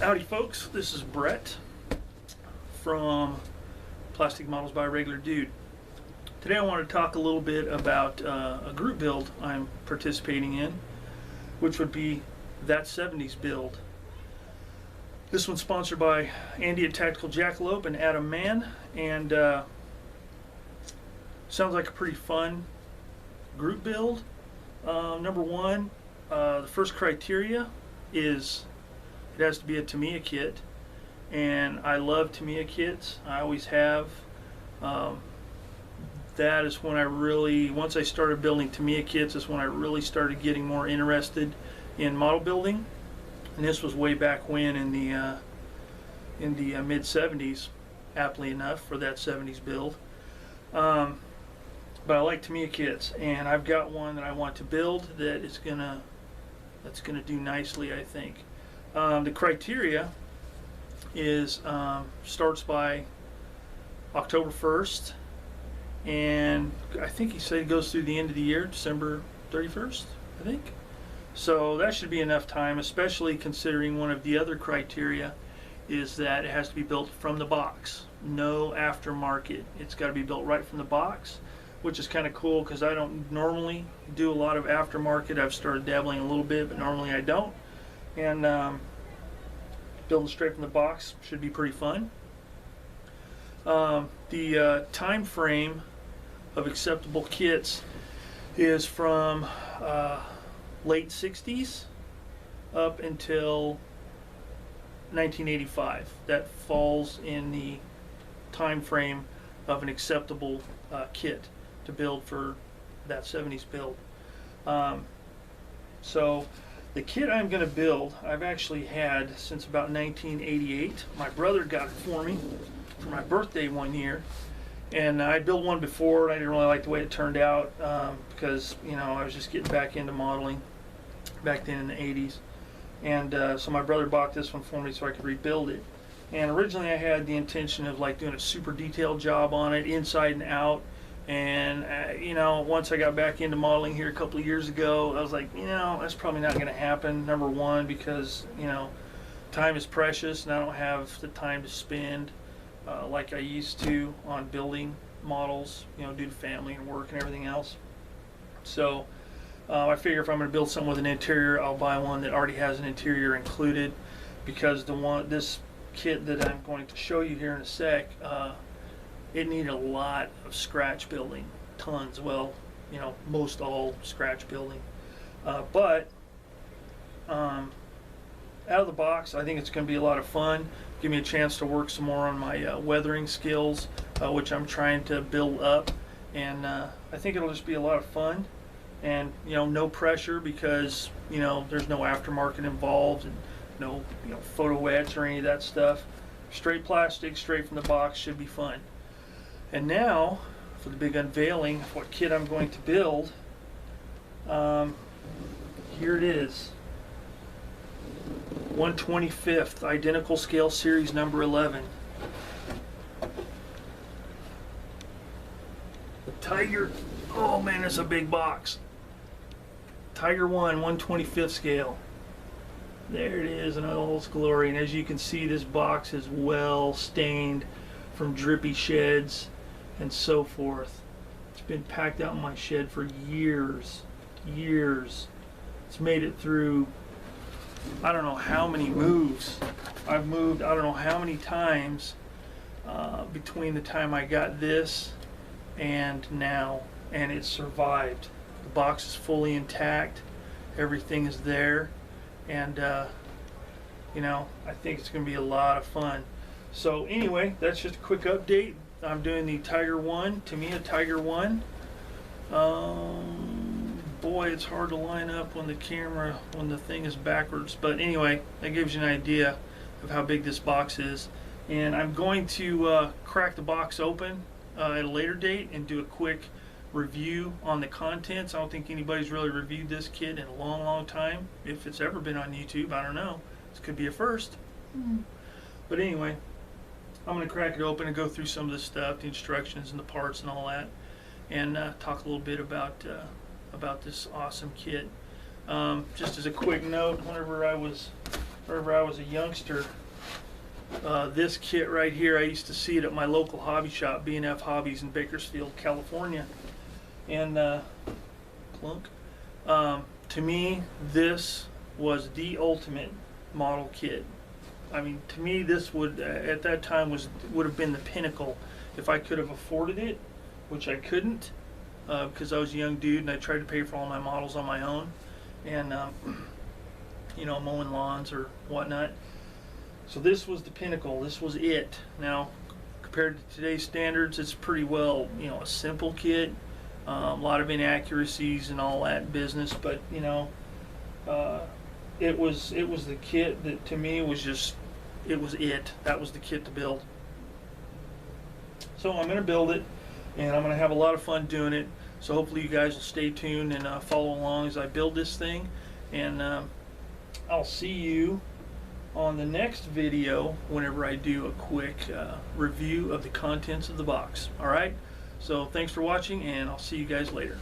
Howdy folks, this is Brett from Plastic Models by a Regular Dude. Today I want to talk a little bit about a group build I'm participating in, which would be that 70s build. This one's sponsored by Andy at Tactical Jackalope and Adam Mann, and sounds like a pretty fun group build. Number one, the first criteria is it has to be a Tamiya kit, and I love Tamiya kits. I always have. That is when once I started building Tamiya kits, is when I really started getting more interested in model building. And this was way back when in the mid 70s, aptly enough for that 70s build. But I like Tamiya kits, and I've got one that I want to build that's gonna do nicely, I think. The criteria is starts by October 1st, and I think he said it goes through the end of the year, December 31st, I think. So that should be enough time, especially considering one of the other criteria is that it has to be built from the box. No aftermarket. It's got to be built right from the box, which is kind of cool because I don't normally do a lot of aftermarket. I've started dabbling a little bit, but normally I don't. And building straight from the box should be pretty fun. The time frame of acceptable kits is from late 60s up until 1985. That falls in the time frame of an acceptable kit to build for that 70s build. So the kit I'm going to build, I've actually had since about 1988. My brother got it for me for my birthday one year, and I built one before, and I didn't really like the way it turned out because I was just getting back into modeling back then in the 80s, and so my brother bought this one for me so I could rebuild it. And originally I had the intention of like doing a super detailed job on it inside and out. And once I got back into modeling here a couple of years ago, I was like, that's probably not going to happen. Number one, because time is precious, and I don't have the time to spend like I used to on building models, due to family and work and everything else. So I figure if I'm going to build something with an interior, I'll buy one that already has an interior included, because this kit that I'm going to show you here in a sec, it needed a lot of scratch building, tons. Well, most all scratch building, but out of the box, I think it's going to be a lot of fun. Give me a chance to work some more on my weathering skills, which I'm trying to build up, and I think it'll just be a lot of fun. And no pressure, because there's no aftermarket involved, and no photo etch or any of that stuff. Straight plastic, straight from the box, should be fun. And now for the big unveiling of what kit I'm going to build. Here it is, 1/25th identical scale series number 11. The Tiger. Oh man, it's a big box. Tiger 1 1/25th scale. There it is in all its glory. And as you can see, this box is well stained from drippy sheds and so forth. It's been packed out in my shed for years. It's made it through I don't know how many moves. I've moved I don't know how many times between the time I got this and now, and it survived. The box is fully intact. Everything is there, and I think it's going to be a lot of fun. So anyway, that's just a quick update. I'm doing the Tiger 1, Tamiya Tiger 1. Boy, it's hard to line up when the thing is backwards. But anyway, that gives you an idea of how big this box is. And I'm going to crack the box open at a later date and do a quick review on the contents. I don't think anybody's really reviewed this kit in a long time. If it's ever been on YouTube, I don't know. This could be a first. But anyway, I'm going to crack it open and go through some of the stuff, the instructions and the parts and all that, and talk a little bit about this awesome kit. Just as a quick note, whenever I was whenever I was a youngster. This kit right here, I used to see it at my local hobby shop, B&F Hobbies in Bakersfield, California. And clunk. To me, this was the ultimate model kit. I mean, to me, this would at that time would have been the pinnacle if I could have afforded it, which I couldn't because I was a young dude and I tried to pay for all my models on my own, and you know, mowing lawns or whatnot. So this was the pinnacle. This was it. Now, compared to today's standards, it's pretty well, you know, a simple kit. A lot of inaccuracies and all that business, but you know, it was the kit that to me was just, it was it. That was the kit to build. So I'm going to build it, and I'm going to have a lot of fun doing it. So hopefully you guys will stay tuned and follow along as I build this thing, and I'll see you on the next video whenever I do a quick review of the contents of the box. All right, so thanks for watching, and I'll see you guys later.